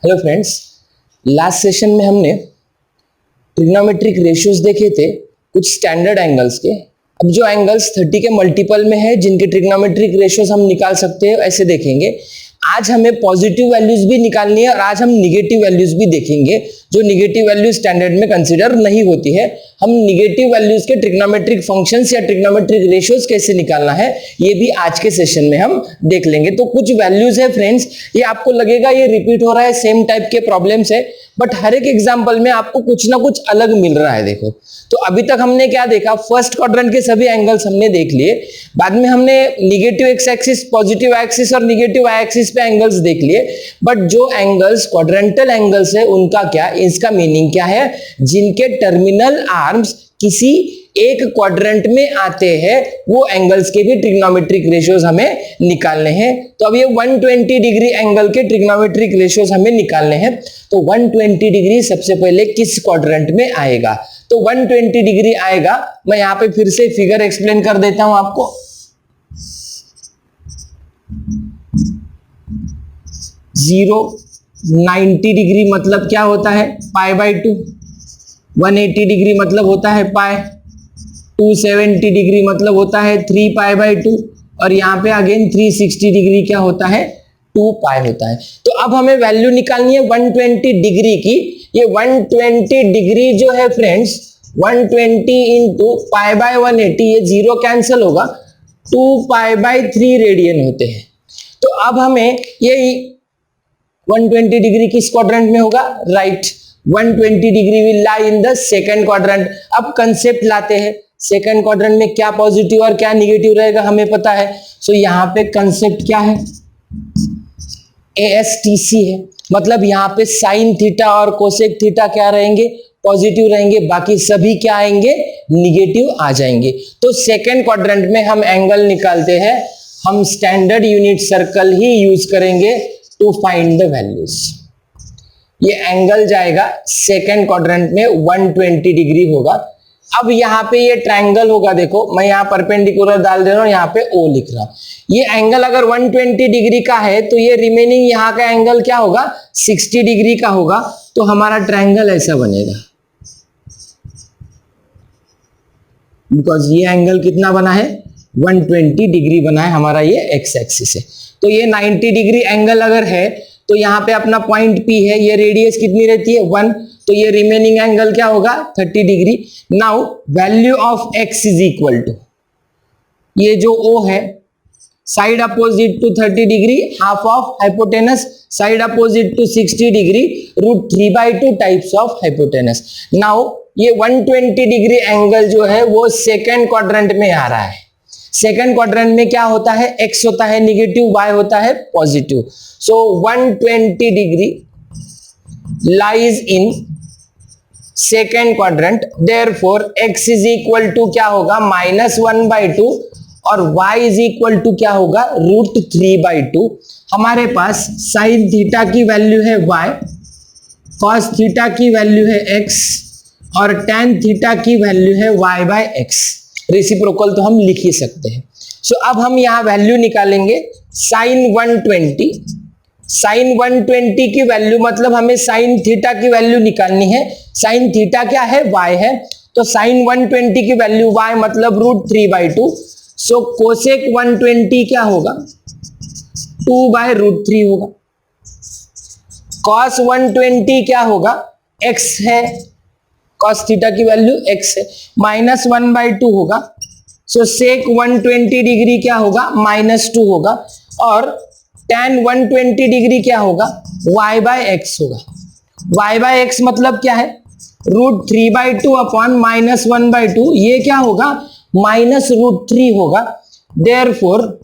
Hello friends, last session में हमने trigonometric ratios देखे थे कुछ स्टैंडर्ड एंगल्स के। अब जो एंगल्स 30 के मल्टीपल में है जिनके ट्रिग्नोमेट्रिक रेशियोज हम निकाल सकते हैं ऐसे देखेंगे। आज हमें पॉजिटिव वैल्यूज भी निकालनी है और आज हम निगेटिव वैल्यूज भी देखेंगे जो निगेटिव वैल्यूज स्टैंडर्ड में कंसीडर नहीं होती है। हम निगेटिव वैल्यूज के ट्रिग्नोमेट्रिक फंक्शंस या ट्रिग्नोमेट्रिक रेशियोज कैसे निकालना है ये भी आज के सेशन में हम देख लेंगे। तो कुछ वैल्यूज है फ्रेंड्स, ये आपको लगेगा ये रिपीट हो रहा है, सेम टाइप के प्रॉब्लम्स है, बट हर एक एग्जाम्पल में आपको कुछ ना कुछ अलग मिल रहा है। देखो तो अभी तक हमने क्या देखा, फर्स्ट क्वाड्रेंट के सभी एंगल्स हमने देख लिए, बाद में हमने negative x axis, positive axis और निगेटिव वाई एक्सिस पे एंगल्स देख लिए। बट जो एंगल्स क्वाड्रेंटल एंगल्स है उनका क्या, इसका मीनिंग क्या है, जिनके टर्मिनल आर्म्स किसी एक क्वाड्रेंट में आते हैं वो एंगल्स के भी ट्रिग्नोमेट्रिक रेशियोज हमें निकालने हैं। तो अब ये 120 डिग्री एंगल के ट्रिग्नोमेट्रिक रेशियोज हमें निकालने हैं। तो 120 डिग्री सबसे पहले किस क्वाड्रेंट में आएगा, तो 120 डिग्री आएगा, मैं यहां पे फिर से फिगर एक्सप्लेन कर देता हूं आपको। 90 डिग्री मतलब क्या होता है, π/2। 180 डिग्री मतलब होता है पाई। 270 डिग्री मतलब होता है 3π/2 और यहाँ पे अगेन 360 डिग्री क्या होता है, 2π होता है। तो अब हमें वैल्यू निकालनी है 120 डिग्री की। ये 120 डिग्री जो है फ्रेंड्स, 120 इंटू π/180, ये जीरो कैंसिल होगा, 2π/3 रेडियन होते हैं। तो अब हमें ये 120 डिग्री किस क्वाड्रेंट में होगा, right. 120 degree will lie in the second quadrant. अब कंसेप्ट लाते हैं, सेकंड क्वाड्रेंट में क्या पॉजिटिव और क्या निगेटिव रहेगा हमें पता है। सो यहाँ पे कंसेप्ट क्या है, ASTC है, मतलब यहाँ पे साइन थीटा और कोसेक थीटा क्या रहेंगे, पॉजिटिव रहेंगे, बाकी सभी क्या आएंगे, निगेटिव आ जाएंगे। तो सेकंड क्वाड्रेंट में हम एंगल निकालते हैं, हम स्टैंडर्ड यूनिट सर्कल ही यूज करेंगे टू फाइंड द वैल्यूज। ये एंगल जाएगा सेकंड क्वाड्रेंट में 120 डिग्री होगा। अब यहाँ पे ये ट्रायंगल होगा, देखो मैं यहाँ परपेंडिकुलर डाल दे रहा हूँ, यहाँ पे O लिख रहा हूँ। ये एंगल अगर 120 डिग्री का है तो ये रिमेनिंग यहाँ का एंगल क्या होगा, 60 डिग्री का होगा। तो हमारा ट्रायंगल ऐसा बनेगा, बिकॉज ये एंगल कितना बना है, 120 डिग्री बना है, हमारा ये एक्स एक्सिस है। तो ये 90 डिग्री एंगल अगर है तो यहाँ पे अपना पॉइंट P है, ये रेडियस कितनी रहती है 1, तो ये रिमेनिंग एंगल क्या होगा 30 degree. Now value of x is equal to, ये जो O है side opposite to 30 degree, half of hypotenuse, side opposite to 60 degree, √3/2 types of hypotenuse. Now ये 120 डिग्री एंगल जो है वो सेकेंड क्वाड्रेंट में आ रहा है। सेकंड क्वाड्रेंट में क्या होता है, x होता है निगेटिव, y होता है positive. So 120 degree lies in second quadrant, therefore x is equal to क्या होगा, -1/2 और y इज इक्वल टू क्या होगा, √3/2। हमारे पास साइन थीटा की वैल्यू है y, कॉस थीटा की वैल्यू है x और टैन थीटा की वैल्यू है y/x। रेसिप्रोकल तो हम लिख ही सकते हैं। सो अब हम यहां वैल्यू निकालेंगे साइन 120। साइन 120 की वैल्यू मतलब हमें साइन थीटा की वैल्यू निकालनी है। साइन थीटा क्या है, y है, तो साइन 120 की वैल्यू y मतलब √3/2। सो कोसेक 120 क्या होगा, 2/√3 होगा। कॉस 120 क्या होगा, x है, कॉस थीटा की वैल्यू x है, -1/2 होगा। सो सेक 120 डिग्री क्या होगा, -2 होगा और tan 120 डिग्री क्या होगा, y/x होगा। y/x मतलब क्या है, √3/2 अपॉन -1/2, ये क्या होगा, -√3 होगा। देयरफॉर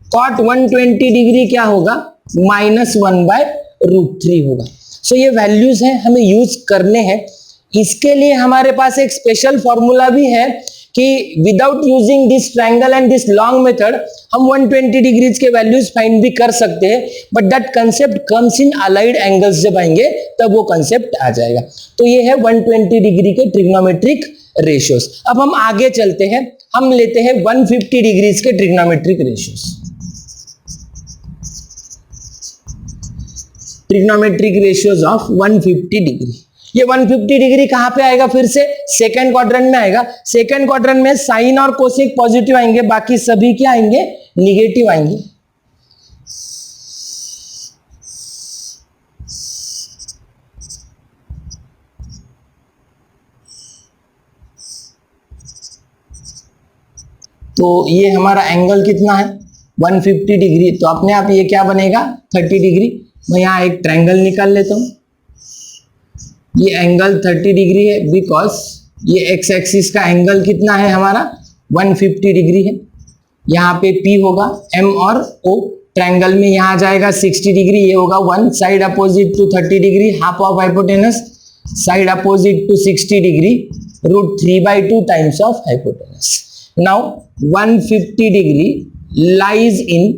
cot 120 डिग्री क्या होगा, -1/√3 होगा। सो ये वैल्यूज हैं, हमें यूज करने हैं। इसके लिए हमारे पास एक स्पेशल फॉर्मूला भी है कि without using this triangle and this long method हम 120 डिग्रीज के वैल्यूज फाइंड भी कर सकते हैं, but that concept comes in allied angles. जब आएंगे तब वो कंसेप्ट आ जाएगा। तो ये है 120 डिग्री के ट्रिग्नोमेट्रिक रेशियोज। अब हम आगे चलते हैं, हम लेते हैं 150 डिग्रीज के trigonometric ratios. Trigonometric ratios of 150 degree. ये 150 डिग्री कहां पे आएगा? फिर से सेकंड क्वाड्रेंट में आएगा। सेकंड क्वाड्रेंट में साइन और कोसेक पॉजिटिव आएंगे, बाकी सभी क्या आएंगे? निगेटिव आएंगे। तो ये हमारा एंगल कितना है? 150 डिग्री। तो अपने आप ये क्या बनेगा? 30 डिग्री। मैं यहां एक ट्रायंगल निकाल लेता हूं। ये एंगल 30 डिग्री है बिकॉज ये एक्स एक्सिस का एंगल कितना है हमारा? 150 डिग्री है। यहाँ पे P होगा, M और O। ट्रायंगल में यहाँ जाएगा 60 डिग्री, ये होगा 1 side opposite to 30 degree, half of hypotenuse, side opposite to 60 degree, √3/2 times of hypotenuse. Now 150 degree lies in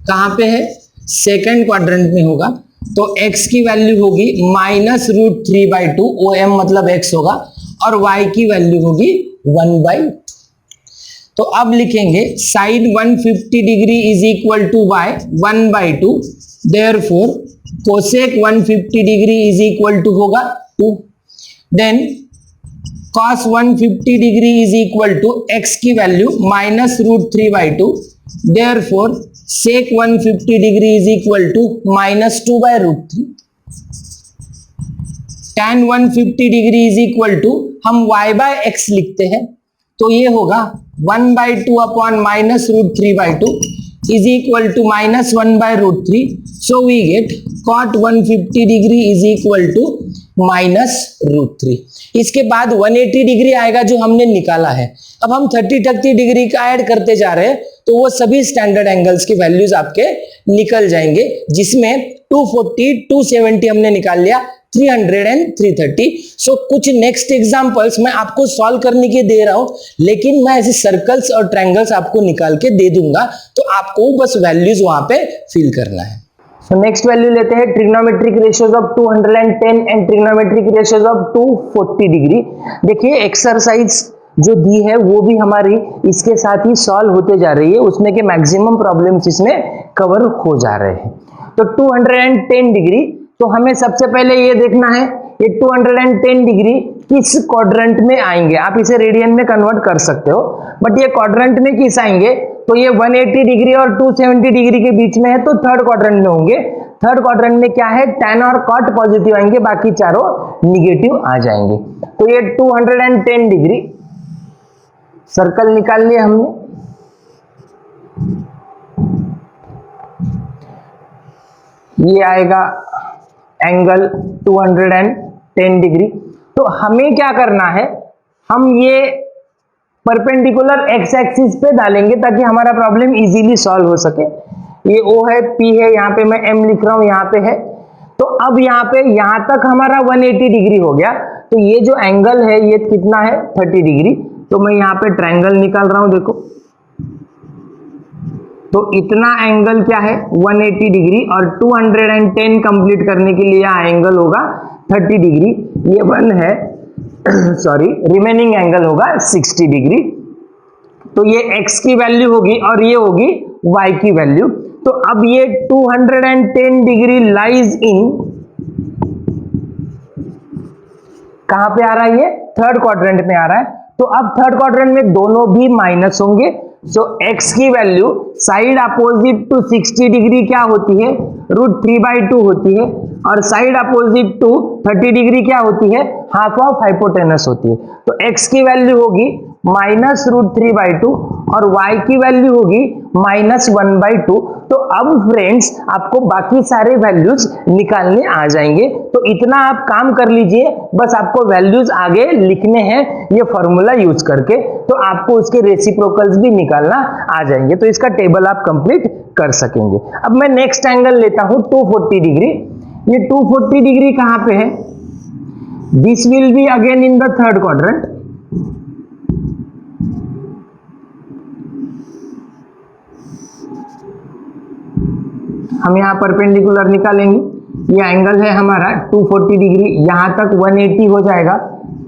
कहां पे है? सेकंड क्वाड्रेंट में होगा। तो x की वैल्यू होगी -√3/2, OM मतलब x होगा, और y की वैल्यू होगी 1/2। तो अब लिखेंगे side 150 degree is equal to y 1/2, therefore cosec 150 degree is equal to होगा 2। Then cos 150 degree is equal to x की value -√3/2, therefore sec 150 degree is equal to -2/√3। tan 150 degree is equal to हम y/x लिखते हैं, तो ये होगा 1/2 upon -√3/2 is equal to -1/√3। So we get cot 150 degree is equal to -√3। इसके बाद 180 degree आएगा जो हमने निकाला है। अब हम 30 डिग्री का ऐड करते जा रहे हैं, तो वो सभी स्टैंडर्ड एंगल्स की वैल्यूज आपके निकल जाएंगे, जिसमें 240, 270 हमने निकाल लिया, 300 एंड 330। सो कुछ नेक्स्ट एग्जांपल्स मैं आपको सॉल्व करने के दे रहा हूं, लेकिन मैं ऐसे सर्कल्स और ट्रायंगल्स आपको निकाल के दे दूंगा, तो आपको बस वैल्यूज वहां पे फिल करना है। नेक्स्ट वैल्यू लेते हैं trigonometric ratios of 210 and trigonometric ratios of 240 degree. देखिए एक्सरसाइज जो दी है वो भी हमारी इसके साथ ही सॉल्व होते जा रही है, उसमें के मैक्सिमम प्रॉब्लम्स इसमें कवर हो जा रहे हैं। तो 210 डिग्री, तो हमें सबसे पहले ये देखना है ये 210 डिग्री किस क्वाड्रेंट में आएंगे। आप इसे रेडियन में कन्वर्ट कर सकते हो, बट ये क्वाड्रेंट में किस आएंगे? तो ये 180 डिग्री और 270 डिग्री के बीच में है, तो थर्ड क्वाड्रेंट में होंगे। थर्ड क्वाड्रेंट में क्या है? tan और cot पॉजिटिव आएंगे, बाकी चारों निगेटिव आ जाएंगे। तो ये 210 डिग्री सर्कल निकाल लिया हमने। ये आएगा एंगल 210 डिग्री। तो हमें क्या करना है? हम ये परपेंडिकुलर एक्स एक्सिस पे डालेंगे ताकि हमारा प्रॉब्लम इजीली सॉल्व हो सके। ये O है, P है, यहाँ पे मैं M लिख रहा हूं, यहाँ पे है। तो अब यहाँ पे यहाँ तक हमारा 180 डिग्री हो गया। तो ये जो एंगल है ये कितना है? 30 डिग्री। तो मैं यहाँ पे ट्रायंगल निकाल रहा हूं, देखो। तो इतना एंगल क्या है? 180 डिग्री, और 210 कंप्लीट करने के लिए यहाँ एंगल होगा 30 डिग्री। ये 1 है सॉरी, रिमेनिंग एंगल होगा 60 डिग्री। तो ये x की वैल्यू होगी और ये होगी y की वैल्यू। तो अब ये 210 डिग्री लाइज इन कहां पे आ रहा है? ये थर्ड क्वाड्रेंट में आ रहा है। तो अब थर्ड क्वाड्रेंट में दोनों भी माइनस होंगे। सो x की value side opposite to 60 degree क्या होती है? √3/2 होती है, और साइड अपोजिट टू 30 डिग्री क्या होती है? हाफ ऑफ हाइपोटेनस होती है। तो x की वैल्यू होगी -√3/2 और y की वैल्यू होगी -1/2। तो अब फ्रेंड्स आपको बाकी सारे वैल्यूज निकालने आ जाएंगे। तो इतना आप काम कर लीजिए, बस आपको वैल्यूज आगे लिखने हैं ये फॉर्मूला यूज करके, तो आपको उसके रेसिप्रोकल्स भी निकालना आ जाएंगे। तो इसका टेबल आप कंप्लीट कर सकेंगे। अब मैं नेक्स्ट एंगल लेता हूं 240 डिग्री। ये 240 डिग्री कहां पे है? This will be again in the third quadrant. हम यहां परपेंडिकुलर निकालेंगे। ये एंगल है हमारा 240 डिग्री, यहां तक 180 हो जाएगा,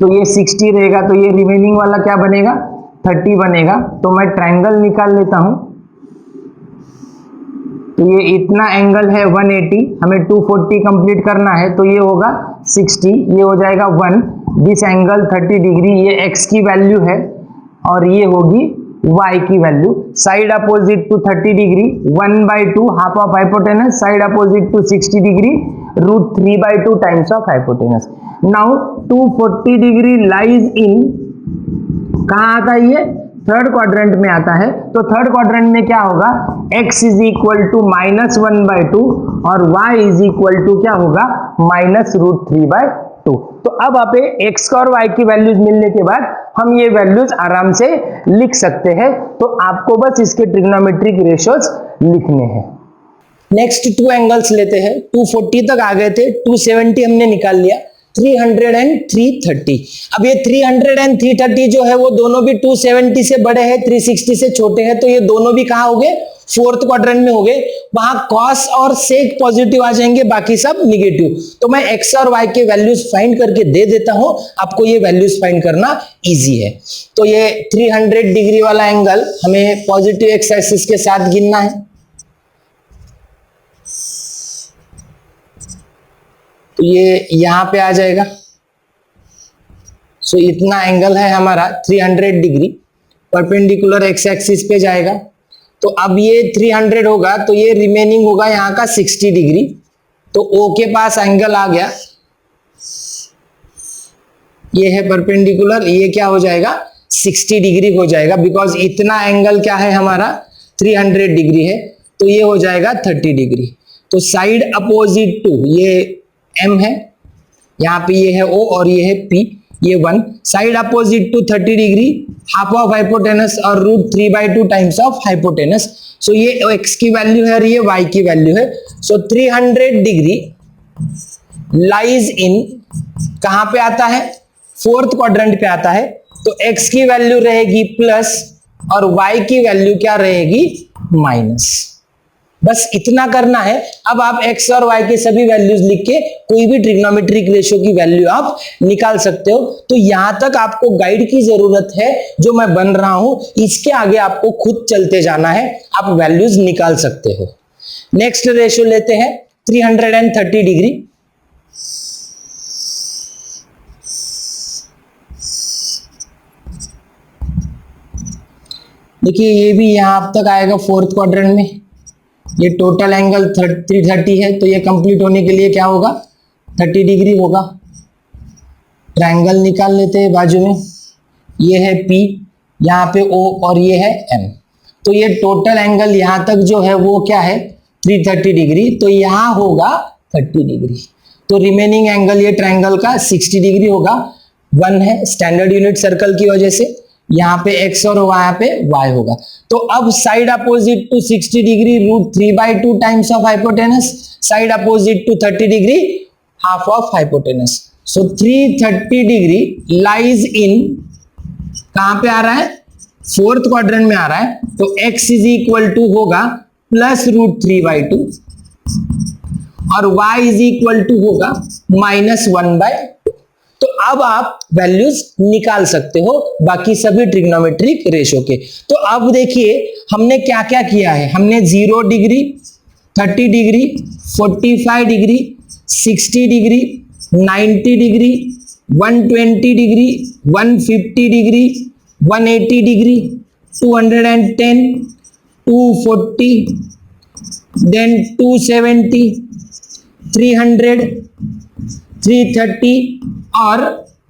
तो ये 60 रहेगा, तो ये रिमेनिंग वाला क्या बनेगा? 30 बनेगा। तो मैं ट्रायंगल निकाल लेता हूं। तो तो ये इतना एंगल है 180, हमें 240 कंप्लीट करना है, तो ये होगा 60, ये हो जाएगा 1, दिस एंगल 30 डिग्री, ये x की वैल्यू है और ये होगी y की value. Side opposite to 30 degree 1/2 half of hypotenuse, side opposite to 60 degree √3/2 times of hypotenuse. Now 240 degree lies in, कहाँ आता है ये? थर्ड क्वाड्रेंट में आता है। तो थर्ड क्वाड्रेंट में क्या होगा? x इज इक्वल टू -1/2 और y इज इक्वल टू क्या होगा? -√3/2। तो अब आप x का और y की वैल्यूज मिलने के बाद हम ये वैल्यूज आराम से लिख सकते हैं। तो आपको बस इसके ट्रिग्नोमेट्रिक रेशियोज लिखने हैं। नेक्स्ट 2 एंगल्स लेते हैं। 240 तक आ गए थे, 270 हमने निकाल लिया, 300 एंड 330। अब ये 300 एंड 330 जो है वो दोनों भी 270 से बड़े हैं, 360 से छोटे हैं, तो ये दोनों भी कहां हो गए? फोर्थ क्वाड्रेंट में हो गए। वहां कॉस और सेक पॉजिटिव आ जाएंगे, बाकी सब निगेटिव। तो मैं एक्स और वाई के वैल्यूज फाइंड करके दे देता हूं, आपको ये वैल्यूज फाइंड करना इजी है। तो ये 300 डिग्री वाला एंगल हमें पॉजिटिव एक्स एक्सिस के साथ गिनना है। तो ये यहां पे आ जाएगा। सो इतना एंगल है हमारा 300 डिग्री, परपेंडिकुलर एक्स एक्सिस पे जाएगा। तो अब ये 300 होगा तो ये रिमेनिंग होगा यहां का 60 डिग्री। तो O के पास एंगल आ गया, ये है परपेंडिकुलर, ये क्या हो जाएगा? 60 डिग्री हो जाएगा, बिकॉज इतना एंगल क्या है हमारा? 300 डिग्री है, तो ये हो जाएगा 30 डिग्री। तो साइड अपोजिट टू, ये M है, यहाँ पे ये है O और ये है P, ये 1, side opposite to 30 degree half of hypotenuse और √3/2 टाइम्स ऑफ हाइपोटेनस। सो ये x की वैल्यू है और ये y की वैल्यू है। सो 300 डिग्री लाइज इन, कहां पे आता है? फोर्थ क्वाड्रेंट पे आता है। तो x की वैल्यू रहेगी प्लस और y की वैल्यू क्या रहेगी? माइनस। बस इतना करना है। अब आप x और y के सभी वैल्यूज लिख के कोई भी ट्रिग्नोमेट्रिक रेशियो की वैल्यू आप निकाल सकते हो। तो यहां तक आपको गाइड की जरूरत है जो मैं बन रहा हूं, इसके आगे आपको खुद चलते जाना है, आप वैल्यूज निकाल सकते हो। नेक्स्ट रेशियो लेते हैं 330 डिग्री। देखिए ये भी यहां अब तक आएगा फोर्थ क्वाड्रेंट में। ये टोटल एंगल 330 है, तो ये कंप्लीट होने के लिए क्या होगा? 30 डिग्री होगा। ट्रायंगल निकाल लेते हैं बाजू में, ये है P, यहाँ पे O और ये है M। तो ये टोटल एंगल यहाँ तक जो है वो क्या है? 330 डिग्री। तो यहाँ होगा 30 डिग्री। तो रिमेनिंग एंगल ये ट्रायंगल का 60 डिग्री होगा। 1 है स्टैंडर्ड यूनिट सर्कल की वजह से, यहाँ पे x और यहाँ पे y होगा। तो अब side opposite to 60 degree √3/2 times of hypotenuse, side opposite to 30 degree half of hypotenuse. So 330 degree lies in, कहां पे आ रहा है? फोर्थ क्वाड्रेंट में आ रहा है। तो x इज इक्वल टू होगा प्लस √3/2 और y इज इक्वल टू होगा -1/2। तो अब आप वैल्यूज निकाल सकते हो बाकी सभी ट्रिग्नोमेट्रिक रेशियो के। तो अब देखिए हमने क्या क्या किया है। हमने 0 degree, 30 degree, 45 degree, 60 degree, 90 degree, 120 degree, 150 degree, 180 degree, 210, 240, then 270, 300, 330 और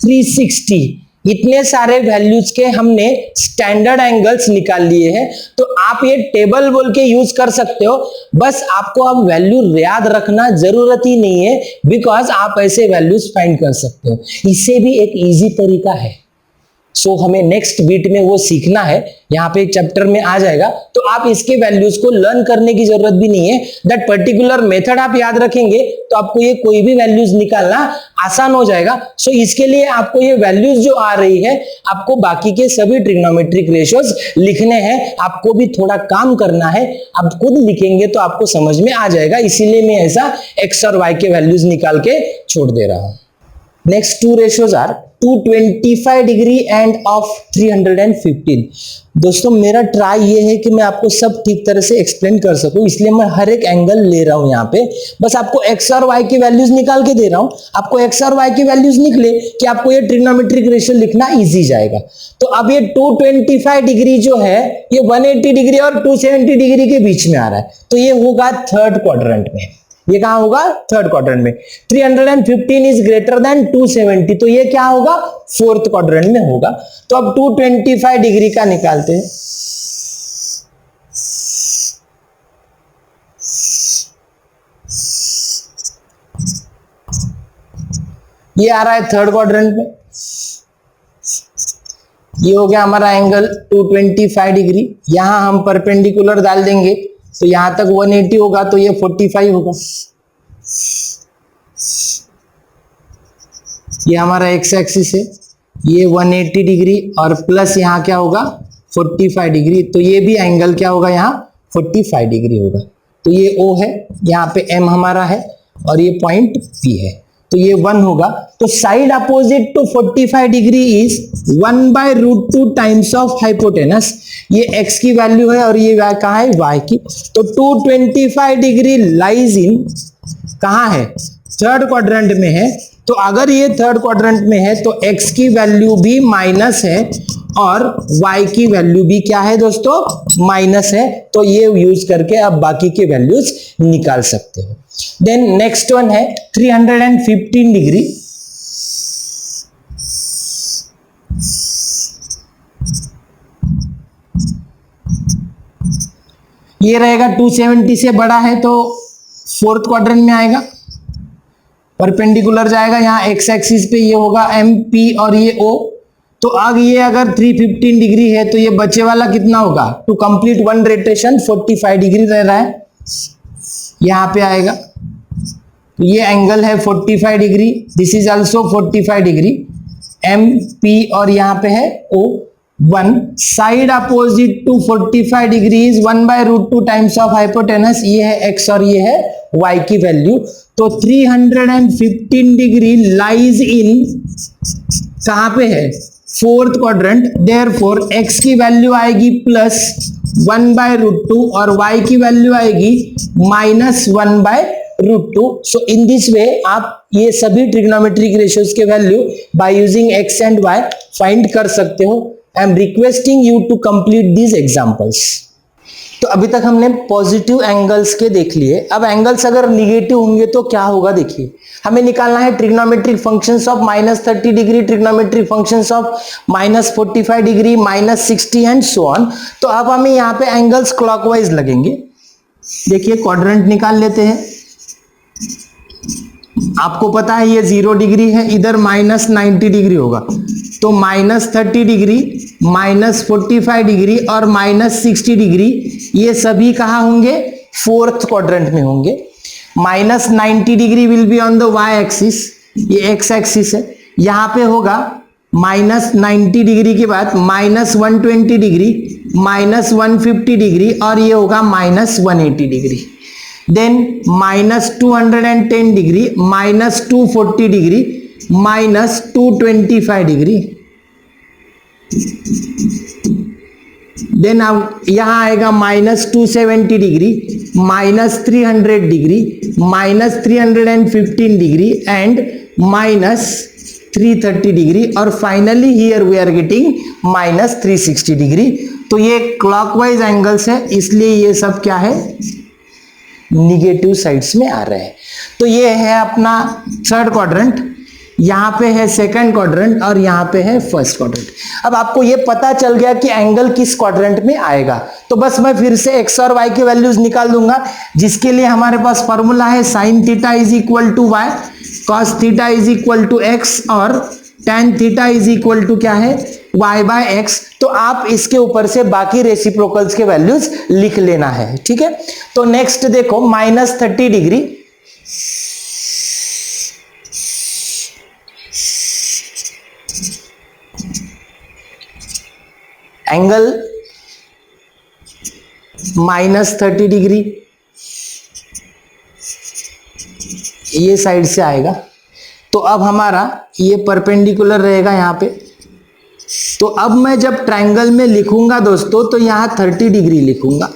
360, इतने सारे वैल्यूज के हमने स्टैंडर्ड एंगल्स निकाल लिए हैं। तो आप ये टेबल बोल के यूज कर सकते हो, बस आपको अब वैल्यू याद रखना जरूरत ही नहीं है, बिकॉज आप ऐसे वैल्यूज फाइंड कर सकते हो। इससे भी एक इजी तरीका है। सो हमें नेक्स्ट बीट में वो सीखना है, यहाँ पे एक चैप्टर में आ जाएगा। तो आप इसके वैल्यूज को लर्न करने की जरूरत भी नहीं है। दैट पर्टिकुलर मेथड आप याद रखेंगे तो आपको ये कोई भी वैल्यूज निकालना आसान हो जाएगा। सो इसके लिए आपको ये वैल्यूज जो आ रही है, आपको बाकी के सभी ट्रिग्नोमेट्रिक रेशियोज लिखने हैं। आपको भी थोड़ा काम करना है, आप खुद लिखेंगे तो आपको समझ में आ जाएगा। इसीलिए मैं ऐसा x और y के वैल्यूज निकाल के छोड़ दे रहा हूं। Next 2 ratios are 225 degree and of 315। दोस्तों मेरा ट्राई ये है कि मैं आपको सब ठीक तरह से एक्सप्लेन कर सकूं, इसलिए मैं हर एक एंगल ले रहा हूं यहाँ पे। बस आपको एक्स और वाई की वैल्यूज निकाल के दे रहा हूं। आपको एक्स और वाई की वैल्यूज निकले कि आपको ये ट्रिग्नोमेट्रिक रेशियो लिखना इजी जाएगा। तो अब ये 225 डिग्री जो है ये 180 डिग्री और 270 डिग्री के बीच में आ रहा है, तो ये होगा थर्ड क्वाड्रेंट में। ये कहां होगा? थर्ड क्वाड्रेंट में। 315 इज ग्रेटर देन 270, तो ये क्या होगा? फोर्थ क्वाड्रेंट में होगा। तो अब 225 डिग्री का निकालते हैं। ये आ रहा है थर्ड क्वाड्रेंट में। ये हो गया हमारा एंगल 225 डिग्री। यहां हम परपेंडिकुलर डाल देंगे तो यहां तक 180 होगा, तो ये 45 होगा। ये हमारा एक्स एक्सिस है, ये 180 डिग्री और प्लस यहां क्या होगा? 45 डिग्री। तो ये भी एंगल क्या होगा? यहां 45 डिग्री होगा। तो ये O है, यहाँ पे M हमारा है और ये पॉइंट P है, तो ये 1 होगा। तो side opposite to 45 degree is 1/√2 times of hypotenuse. ये x की वैल्यू है और ये कहाँ है? y की। तो 225 डिग्री लाइज इन कहाँ है? थर्ड क्वाड्रेंट में है। तो अगर ये थर्ड क्वाड्रेंट में है तो x की वैल्यू भी माइनस है और y की वैल्यू भी क्या है दोस्तों? माइनस है। तो ये यूज करके आप बाकी के वैल्यूज निकाल सकते हो। देन नेक्स्ट वन है 315 डिग्री। ये रहेगा 270 से बड़ा है तो फोर्थ क्वाड्रेंट में आएगा, परपेंडिकुलर जाएगा। यहाँ एक्स एक्सिस पे ये होगा MP और ये O। तो अब ये अगर 315 डिग्री है तो ये बचे वाला कितना होगा? To complete one rotation 45 degree रह रहा है, यहां पे आएगा। तो ये एंगल है 45 degree, this is also 45 degree. MP और यहां पे है O1। Side opposite to 45 degree is 1/√2 times of hypotenuse. ये है x और ये है y की वैल्यू। तो 315 डिग्री लाइज इन कहां पे है? Fourth quadrant. देयरफॉर x की वैल्यू आएगी प्लस 1/√2 और y की वैल्यू आएगी minus 1/√2। So in this way आप ये सभी ट्रिग्नोमेट्रिक रेशियोज के value by using x and y find कर सकते हो। I am requesting you to complete these examples. तो अभी तक हमने पॉजिटिव एंगल्स के देख लिए। अब एंगल्स अगर निगेटिव होंगे तो क्या होगा? देखिए, हमें निकालना है trigonometric functions of -30 degree, trigonometric functions of -45 degree, -60 and so on. तो अब हमें यहाँ पे एंगल्स क्लॉकवाइज लगेंगे। देखिए क्वाड्रेंट निकाल लेते हैं। आपको पता है ये 0 डिग्री है, इधर -90 डिग्री होगा, तो -30 डिग्री, -45 डिग्री और -60 डिग्री ये सभी कहाँ होंगे? फोर्थ क्वाड्रेंट में होंगे। -90 degree will be on the y axis, ये x एक्सिस है। यहां पे होगा -90 डिग्री के बाद -120 डिग्री, -150 डिग्री और ये होगा -180 degree. Then -210 degree, -240 degree, -225 degree. Then अब यहां आएगा -270 degree, -300 degree, -315 degree and -330 degree और finally here we are getting -360 degree. तो ये क्लॉकवाइज एंगल्स है, इसलिए ये सब क्या है? निगेटिव साइड्स में आ रहे हैं। तो ये है अपना थर्ड क्वाड्रेंट, यहां पे है सेकंड क्वाड्रेंट और यहां पे है फर्स्ट क्वाड्रेंट। अब आपको ये पता चल गया कि एंगल किस क्वाड्रेंट में आएगा, तो बस मैं फिर से x और y की वैल्यूज निकाल दूंगा, जिसके लिए हमारे पास फॉर्मूला है sin theta is equal to y, cos theta is equal to x और tan theta is equal to क्या है? y/x। तो आप इसके ऊपर से बाकी रेसिप्रोकल्स के वैल्यूज लिख लेना है, ठीक है। तो नेक्स्ट देखो -30 डिग्री, एंगल -30 डिग्री ये साइड से आएगा। तो अब हमारा ये परपेंडिकुलर रहेगा यहाँ पे। तो अब मैं जब ट्रायंगल में लिखूंगा दोस्तों तो यहाँ 30 डिग्री लिखूंगा,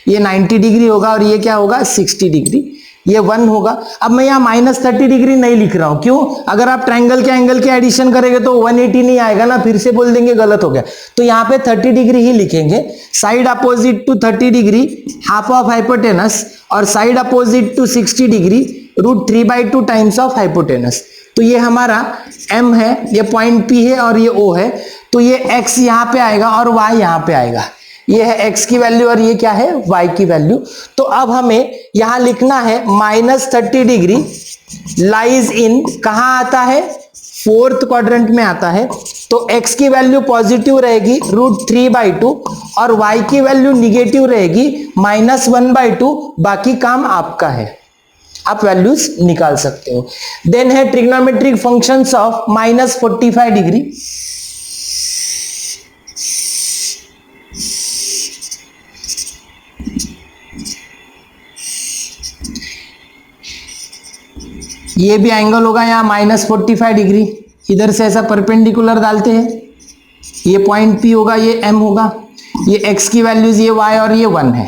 ये 90 डिग्री होगा और ये क्या होगा 60 डिग्री, ये 1 होगा। अब मैं यहाँ -30 डिग्री नहीं लिख रहा हूं, क्यों? अगर आप ट्रायंगल के एंगल के एडिशन करेंगे तो 180 नहीं आएगा ना, फिर से बोल देंगे गलत हो गया। तो यहाँ पे 30 डिग्री ही लिखेंगे। Side opposite to 30 degree half of hypotenuse, और side opposite to 60 degree √3/2 times of hypotenuse. तो ये हमारा M है, ये पॉइंट P है और ये O है। तो ये X यहाँ पे आएगा और Y यहाँ पे आएगा। ये है X की वैल्यू और ये क्या है Y की वैल्यू। तो अब हमें यहां लिखना है -30 डिग्री लाइज इन, कहां आता है 4th क्वाड्रेंट में आता है। तो X की वैल्यू पॉजिटिव रहेगी √3/2 और Y की वैल्यू निगेटिव रहेगी -1/2। बाकी काम आपका है, आप वैल्यूज निकाल सकते हो। देन है ट्रिग्नोमेट्रिक फंक्शंस ऑफ -45 डिग्री। ये भी एंगल होगा यहाँ -45 डिग्री, इधर से ऐसा परपेंडिकुलर डालते हैं, ये पॉइंट P होगा, ये M होगा, ये X की वैल्यूज ये Y और ये 1 है।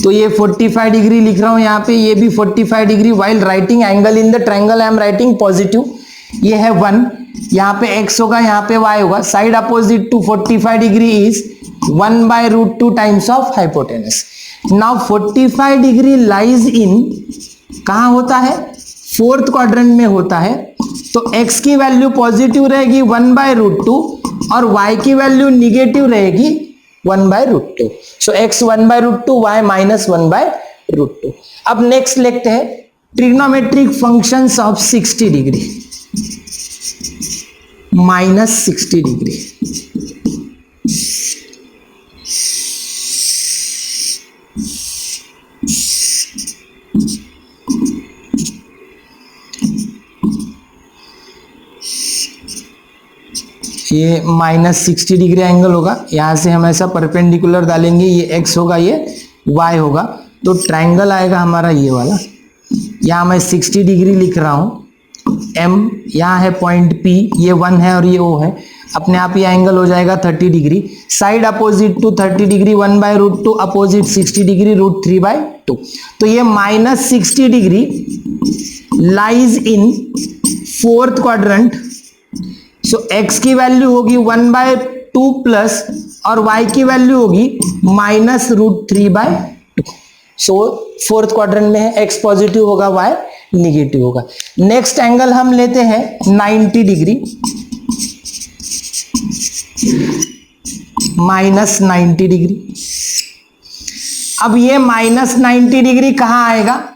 तो ये 45 डिग्री लिख रहा हूं यहाँ पे, ये भी 45 degree. While writing angle in the triangle I am writing positive. ये है 1, यहाँ पे X होगा, यहाँ पे Y होगा। Side opposite to 45 degree is 1/√2 times of hypotenuse. Now 45 degree lies in, कहां होता है 4th क्वाड्रेंट में होता है। तो X की वैल्यू पॉजिटिव रहेगी 1/√2 और Y की वैल्यू निगेटिव रहेगी 1/√2। सो X 1/√2, Y -1/√2। अब नेक्स्ट लिखते हैं trigonometric functions of 60 degree, -60 degree. ये -60 डिग्री एंगल होगा, यहां से हम ऐसा परपेंडिकुलर डालेंगे, ये X होगा, ये Y होगा। तो ट्रायंगल आएगा हमारा ये वाला। यहां मैं 60 डिग्री लिख रहा हूं, M यहाँ है पॉइंट P, ये 1 है और ये O है। अपने आप ये एंगल हो जाएगा 30 degree. Side opposite to 30 degree 1/√2, opposite 60 degree √3/2। तो ये -60 degree lies in 4th quadrant. So X की वैल्यू होगी 1/2 प्लस और Y की वैल्यू होगी -√3/2। सो 4th क्वाड्रेंट में है, X पॉजिटिव होगा, Y निगेटिव होगा। नेक्स्ट एंगल हम लेते हैं 90 डिग्री, -90 डिग्री। अब ये -90 डिग्री कहां आएगा?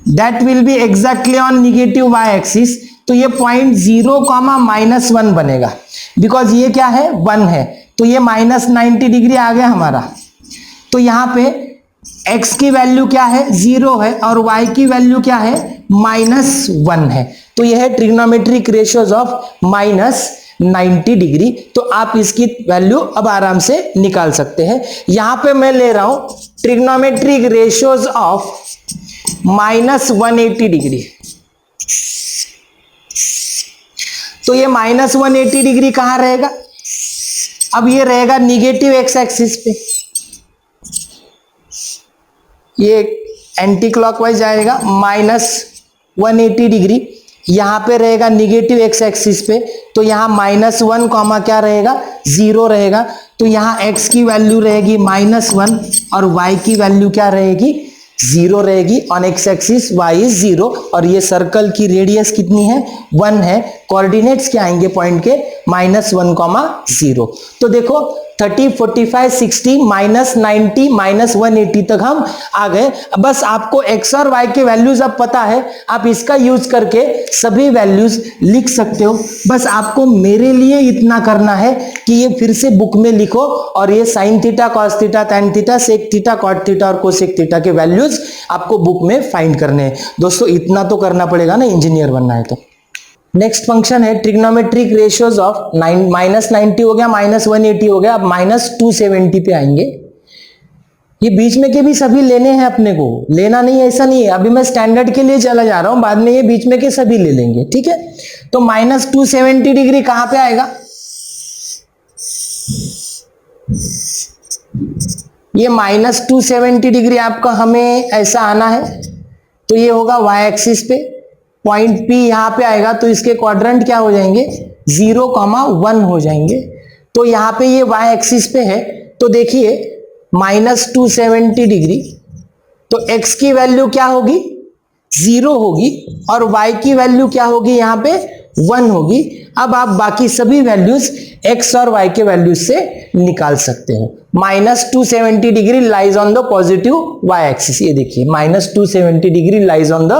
That will be exactly on negative y axis। तो ये पॉइंट 0, -1 बनेगा, बिकॉज ये क्या है 1 है। तो ये -90 डिग्री आ गया हमारा। तो यहां पे x की वैल्यू क्या है 0 है और y की वैल्यू क्या है -1 है। तो यह है ट्रिग्नोमेट्रिक रेशियोज ऑफ -90 डिग्री। तो आप इसकी वैल्यू अब आराम से निकाल सकते हैं। यहां पे मैं ले रहा हूं ट्रिग्नोमेट्रिक रेशियोज ऑफ -180 डिग्री। तो ये -180 डिग्री कहां रहेगा? अब ये रहेगा निगेटिव एक्स एक्सिस पे, ये एंटी क्लॉकवाइज जाएगा। -180 डिग्री यहां पे रहेगा निगेटिव एक्स एक्सिस पे। तो यहां -1, क्या रहेगा 0 रहेगा। तो यहां x की वैल्यू रहेगी -1 और y की वैल्यू क्या रहेगी 0 रहेगी। On x axis y is 0 और ये सर्कल की रेडियस कितनी है 1 है। कोऑर्डिनेट्स क्या आएंगे पॉइंट के -1, 0। तो देखो 30, 45, 60, -90, -180 तक हम आ गए। बस आपको x और y के वैल्यूज अब पता है, आप इसका यूज करके सभी वैल्यूज लिख सकते हो। बस आपको मेरे लिए इतना करना है कि ये फिर से बुक में लिखो और ये sin theta, cos theta, tan theta, sec theta, cot theta और cosec थीटा के वैल्यूज आपको बुक में फाइंड करने हैं। दोस्तों इतना तो करना पड़ेगा ना, इंजीनियर बनना है तो। नेक्स्ट फंक्शन है ट्रिग्नोमेट्रिक रेशियोज ऑफ -90 हो गया, -180 हो गया। अब -270 पे आएंगे। ये बीच में के भी सभी लेने हैं अपने को, लेना नहीं है ऐसा नहीं है, अभी मैं स्टैंडर्ड के लिए चला जा रहा हूं, बाद में ये बीच में के सभी ले लेंगे, ठीक है। तो -270 डिग्री कहां पे आएगा, ये -270 डिग्री आपका हमें ऐसा आना है, तो ये होगा y एक्सिस पे, पॉइंट P यहां पे आएगा, तो इसके क्वाड्रेंट क्या हो जाएंगे 0,1 हो जाएंगे। तो यहां पे ये y एक्सिस पे है, तो देखिए -270 डिग्री, तो x की वैल्यू क्या होगी 0 होगी और y की वैल्यू क्या होगी यहाँ पे 1 होगी। अब आप बाकी सभी वैल्यूज x और y के वैल्यूज से निकाल सकते हो। -270 degree lies on the positive y axis, ये देखिए -270 degree lies on the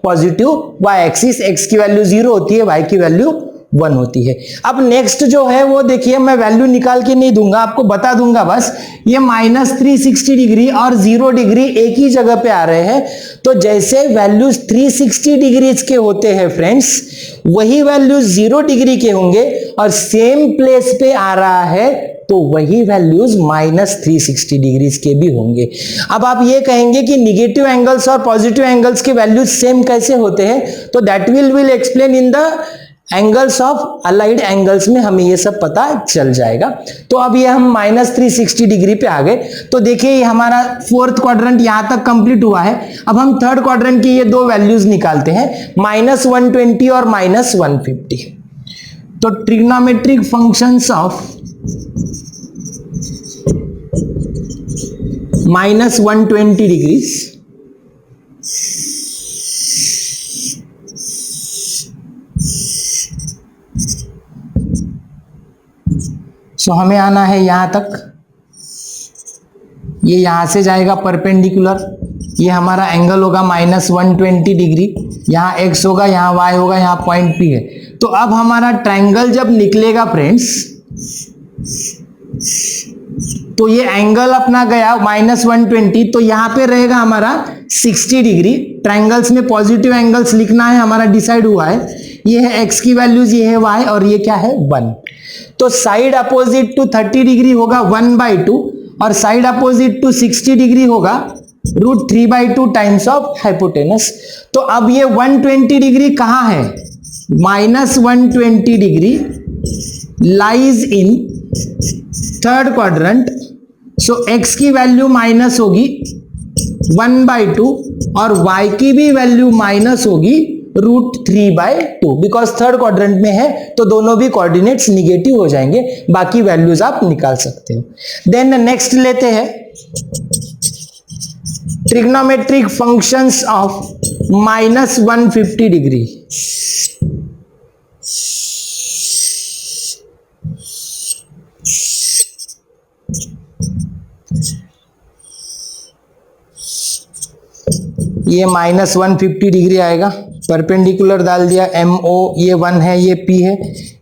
positive y axis, x की वैल्यू 0 होती है, y की वैल्यू 1 होती है। अब नेक्स्ट जो है वो देखिए, मैं वैल्यू निकाल के नहीं दूंगा, आपको बता दूंगा बस, ये -360 डिग्री और 0 डिग्री एक ही जगह पे आ रहे हैं। तो जैसे वैल्यूज 360 डिग्री के होते हैं फ्रेंड्स, वही वैल्यूज 0 डिग्री के होंगे, और सेम प्लेस पे आ रहा है तो वही वैल्यूज -360 डिग्री के भी होंगे। अब आप ये कहेंगे कि निगेटिव एंगल्स और पॉजिटिव एंगल्स के वैल्यूज सेम कैसे होते हैं, तो that will explain in the angles of allied angles में हमें ये सब पता चल जाएगा। तो अब ये हम -360 डिग्री पे आ गए। तो देखिए ये हमारा फोर्थ क्वाड्रेंट यहां तक कंप्लीट हुआ है। अब हम थर्ड क्वाड्रेंट की ये दो वैल्यूज निकालते हैं, -120 और -150। तो trigonometric functions of -120 degrees so हमें आना है यहां तक, ये यहां से जाएगा परपेंडिकुलर, ये हमारा एंगल होगा -120 डिग्री, यहाँ x होगा, यहाँ y होगा, यहाँ पॉइंट P है। तो अब हमारा ट्रायंगल जब निकलेगा फ्रेंड्स, तो ये एंगल अपना गया -120, तो यहां पे रहेगा हमारा 60 डिग्री। ट्रायंगल्स में पॉजिटिव एंगल्स लिखना है, हमारा डिसाइड हुआ है। ये है x की वैल्यूज, ये है y, और ये क्या है 1। तो साइड अपोजिट टू 30 डिग्री होगा 1/2, और साइड अपोजिट टू 60 डिग्री होगा √3/2 टाइम्स ऑफ हाइपोटेनस। तो अब ये 120 डिग्री कहां है, -120 degree lies in third quadrant. So x की वैल्यू माइनस होगी 1/2 और y की भी वैल्यू माइनस होगी √3/2, बिकॉज थर्ड क्वाड्रेंट में है तो दोनों भी कोऑर्डिनेट्स निगेटिव हो जाएंगे, बाकी वैल्यूज आप निकाल सकते हो। देन नेक्स्ट लेते हैं ट्रिग्नोमेट्रिक फंक्शंस ऑफ -150 डिग्री। ये -150 डिग्री आएगा, परपेंडिकुलर डाल दिया, MO ये 1 है, ये P है,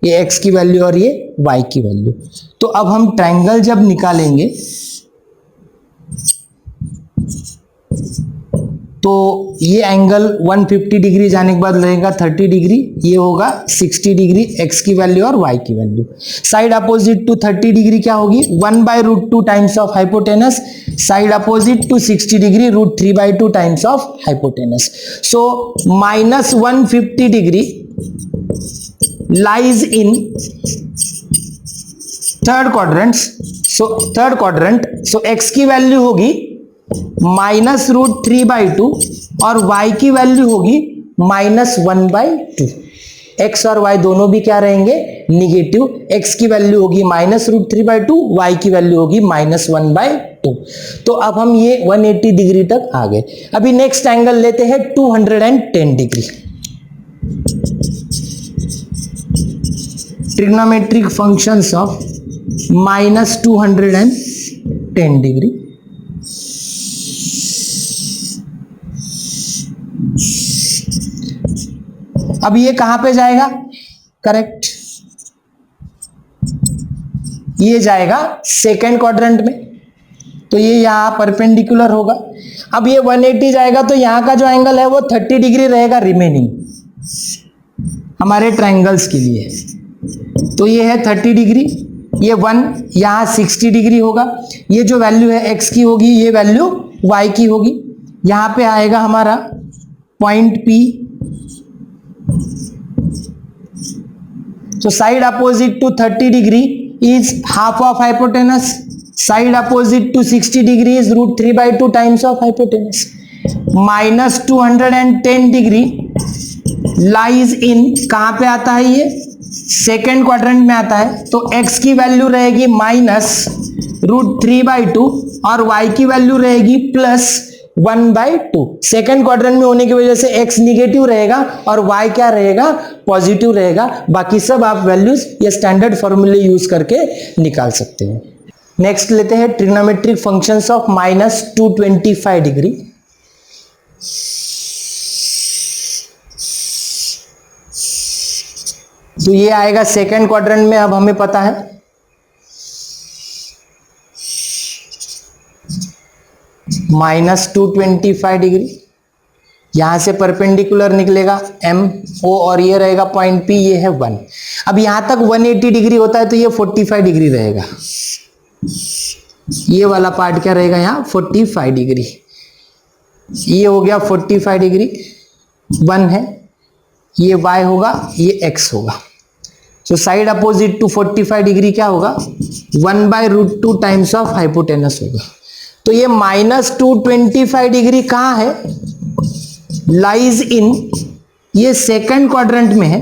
ये x की वैल्यू और ये y की वैल्यू। तो अब हम ट्रायंगल जब निकालेंगे तो ये एंगल 150 डिग्री जाने के बाद लगेगा 30 डिग्री, ये होगा 60 डिग्री, x की वैल्यू और y की value. Side opposite to 30 degree क्या होगी 1/√2 times of hypotenuse, side opposite to 60 degree √3/2 times of hypotenuse. So -150 degree lies in third quadrant. So third quadrant, so x की value होगी -√3/2 और y की value होगी -1/2। x और y दोनों भी क्या रहेंगे निगेटिव, x की वैल्यू होगी -√3/2, y की वैल्यू होगी -1/2। तो अब हम ये 180 डिग्री तक आ गए। अभी नेक्स्ट एंगल लेते हैं 210 degree. Trigonometric functions of -210 degree. अब ये कहां पे जाएगा, करेक्ट, ये जाएगा सेकेंड क्वाड्रेंट में, तो ये यहां परपेंडिकुलर होगा। अब ये 180 जाएगा तो यहां का जो एंगल है वो 30 डिग्री रहेगा रिमेनिंग हमारे ट्रायंगल्स के लिए। तो ये है 30 डिग्री, ये 1 यहाँ 60 डिग्री होगा। ये जो वैल्यू है x की होगी, ये वैल्यू y की होगी। यहाँ पे आएगा हमारा point P। So side opposite to 30 degree is half of hypotenuse. Side opposite to 60 degree is root 3 by 2 times of hypotenuse. Minus 210 degree lies in, कहाँ पे आता है ये, सेकेंड क्वाड्रेंट में आता है। तो x की वैल्यू रहेगी माइनस रूट 3 बाई 2 और y की वैल्यू रहेगी प्लस 1 बाई 2। सेकेंड क्वाड्रेंट में होने की वजह से x निगेटिव रहेगा और y क्या रहेगा, पॉजिटिव रहेगा। बाकी सब आप वैल्यूज या स्टैंडर्ड फॉर्मूले यूज करके निकाल सकते हैं। नेक्स्ट लेते हैं trigonometric functions of minus 225 degree. तो ये आएगा सेकेंड क्वाड्रेंट में। अब हमें पता है माइनस 225 डिग्री, यहां से परपेंडिकुलर निकलेगा MO और ये रहेगा पॉइंट P, ये है 1। अब यहां तक 180 डिग्री होता है तो ये 45 डिग्री रहेगा। ये वाला पार्ट क्या रहेगा यहाँ, 45 डिग्री। ये हो गया 45 डिग्री, 1 है, ये y होगा, ये x होगा। तो साइड अपोजिट टू 45 डिग्री क्या होगा, 1 by root 2 times of hypotenuse होगा। तो ये माइनस 225 डिग्री कहाँ है, लाइज इन, ये सेकेंड क्वाड्रेंट में है।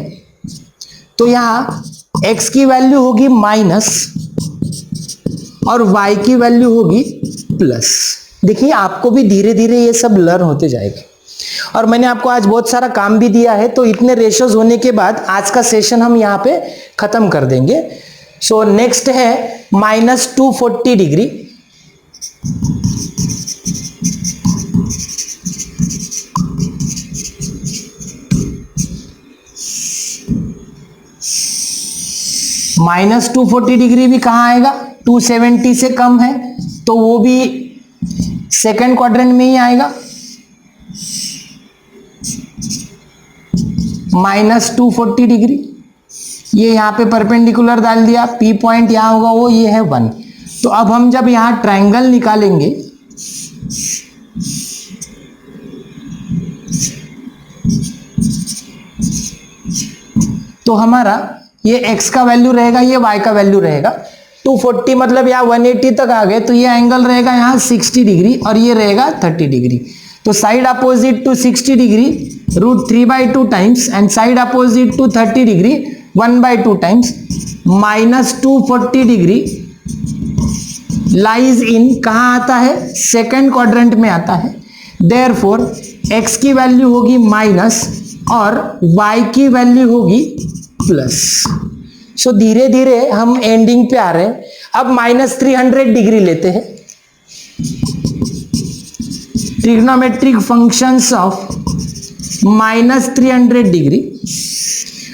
तो यहाँ x की वैल्यू होगी माइनस और y की वैल्यू होगी प्लस। देखिए आपको भी धीरे धीरे ये सब लर्न होते जाएगा। और मैंने आपको आज बहुत सारा काम भी दिया है, तो इतने रेशोज होने के बाद आज का सेशन हम यहाँ पे खत्म कर देंगे। सो नेक्स्ट है माइनस 240 डिग्री। माइनस 240 डिग्री भी कहाँ आएगा, 270 से कम है तो वो भी सेकेंड क्वाड्रेंट में ही आएगा। माइनस 240 डिग्री, ये यहाँ पे परपेंडिकुलर डाल दिया, P पॉइंट यहाँ होगा वो, ये है 1। तो अब हम जब यहाँ ट्रायंगल निकालेंगे तो हमारा ये x का वैल्यू रहेगा, ये y का वैल्यू रहेगा। 240 मतलब यहाँ 180 तक आ गए तो ये एंगल रहेगा यहाँ 60 डिग्री और ये रहेगा 30 डिग्री। तो side opposite to 60 degree root 3 by 2 times and side opposite to 30 degree 1 by 2 times. Minus 240 degree lies in, कहाँ आता है, सेकेंड क्वाड्रेंट में आता है। देयरफॉर x की वैल्यू होगी माइनस और y की वैल्यू होगी प्लस। सो धीरे धीरे हम एंडिंग पे आ रहे हैं। अब माइनस 300 डिग्री लेते हैं। Trigonometric functions of minus 300 degree.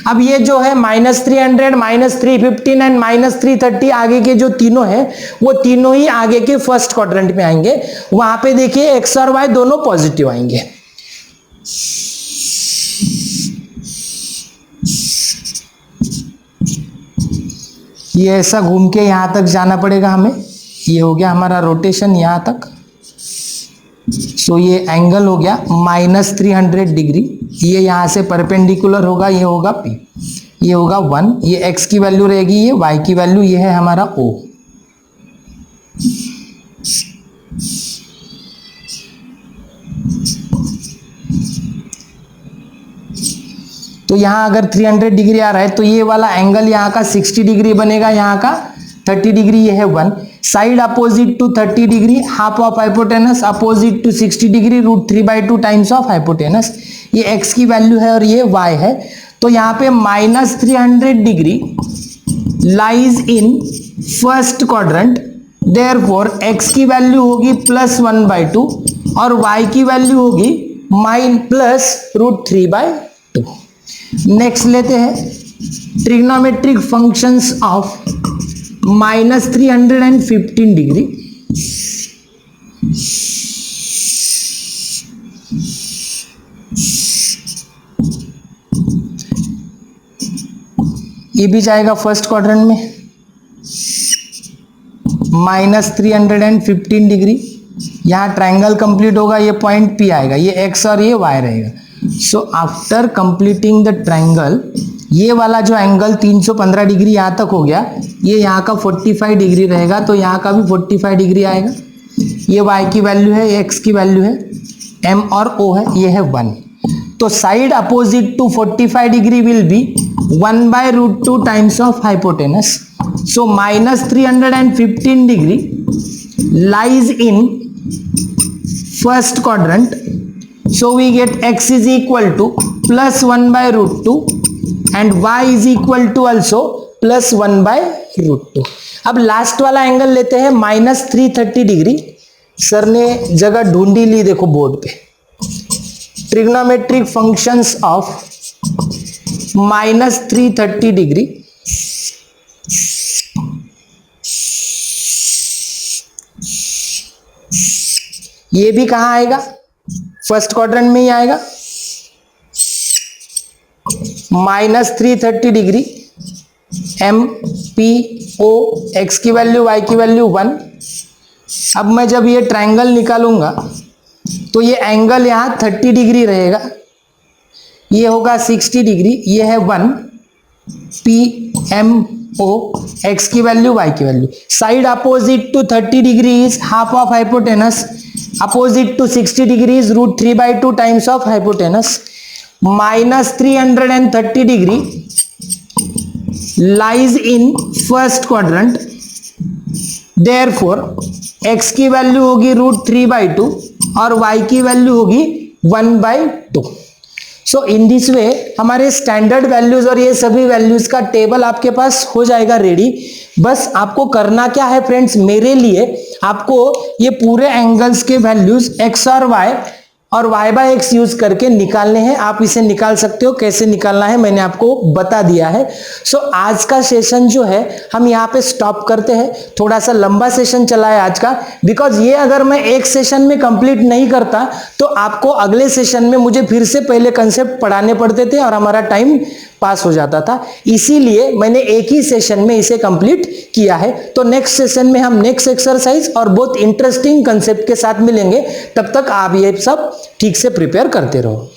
अब ये जो है माइनस 300, माइनस 315 एंड माइनस 330 आगे के जो तीनों हैं वो तीनों ही आगे के फर्स्ट क्वाड्रेंट में आएंगे। वहां पे देखिए x और y दोनों पॉजिटिव आएंगे। ये ऐसा घूम के यहां तक जाना पड़ेगा हमें। ये हो गया हमारा रोटेशन यहां तक। सो ये एंगल हो गया माइनस 300 डिग्री। ये यहां से परपेंडिकुलर होगा, ये होगा P, ये होगा 1, ये x की वैल्यू रहेगी, ये y की वैल्यू, ये है हमारा O। तो यहां अगर 300 डिग्री आ रहा है तो ये वाला एंगल यहाँ का 60 डिग्री बनेगा, यहाँ का 30 डिग्री, ये है 1। Side opposite to 30 degree half of hypotenuse, opposite to 60 degree root 3 by 2 times of hypotenuse. ये x की वैल्यू है और ये y है। तो यहाँ पे minus 300 degree lies in first quadrant. Therefore x की वैल्यू होगी प्लस 1 बाई 2 और y की वैल्यू होगी प्लस रूट 3 बाई 2। नेक्स्ट लेते हैं trigonometric functions of minus 315 degree. ये भी जाएगा फर्स्ट क्वाड्रेंट में। -315 डिग्री। यहाँ ट्रायंगल कंप्लीट होगा, ये पॉइंट P आएगा, ये x और ये y रहेगा। So after completing the triangle, ये वाला जो एंगल 315 डिग्री यहाँ तक हो गया, ये यहाँ का 45 डिग्री रहेगा, तो यहाँ का भी 45 डिग्री आएगा। ये y की वैल्यू है, ये x की वैल्यू है, m और o है, ये है 1। तो side opposite to 45 degree will be 1/√2 times of hypotenuse. So -315 degree lies in first quadrant, so we get x is equal to plus 1/√2 and y is equal to also plus 1/√2। अब last वाला angle लेते हैं -330 degree. Sir ने जगह ढूंढी ली, देखो board पे, trigonometric functions of -330 degree. ये भी कहां आएगा, फर्स्ट क्वाड्रेंट में ही आएगा। -330 degree, M P O, X की वैल्यू y की वैल्यू 1। अब मैं जब ये ट्रायंगल निकालूंगा तो ये एंगल यहां 30 डिग्री रहेगा, ये होगा 60 डिग्री, ये है 1 पी एम ओ, एक्स की वैल्यू y की value. Side opposite to 30 degree is half of hypotenuse, opposite to 60 degree is √3/2 times of hypotenuse. -330 degree lies in first quadrant, therefore x की value होगी √3/2 और y की value होगी 1/2। सो in this way हमारे standard values और ये सभी values का टेबल आपके पास हो जाएगा रेडी। बस आपको करना क्या है फ्रेंड्स, मेरे लिए आपको ये पूरे एंगल्स के वैल्यूज x और y/x यूज करके निकालने हैं। आप इसे निकाल सकते हो, कैसे निकालना है मैंने आपको बता दिया है। सो आज का सेशन जो है हम यहाँ पे स्टॉप करते हैं। थोड़ा सा लंबा सेशन चला है आज का, बिकॉज ये अगर मैं एक सेशन में कंप्लीट नहीं करता तो आपको अगले सेशन में मुझे फिर से पहले कंसेप्ट पढ़ाने पड़ते थे और हमारा टाइम पास हो जाता था। इसीलिए मैंने एक ही सेशन में इसे कंप्लीट किया है। तो नेक्स्ट सेशन में हम नेक्स्ट एक्सरसाइज और बहुत इंटरेस्टिंग कंसेप्ट के साथ मिलेंगे। तब तक आप ये सब ठीक से प्रिपेयर करते रहो।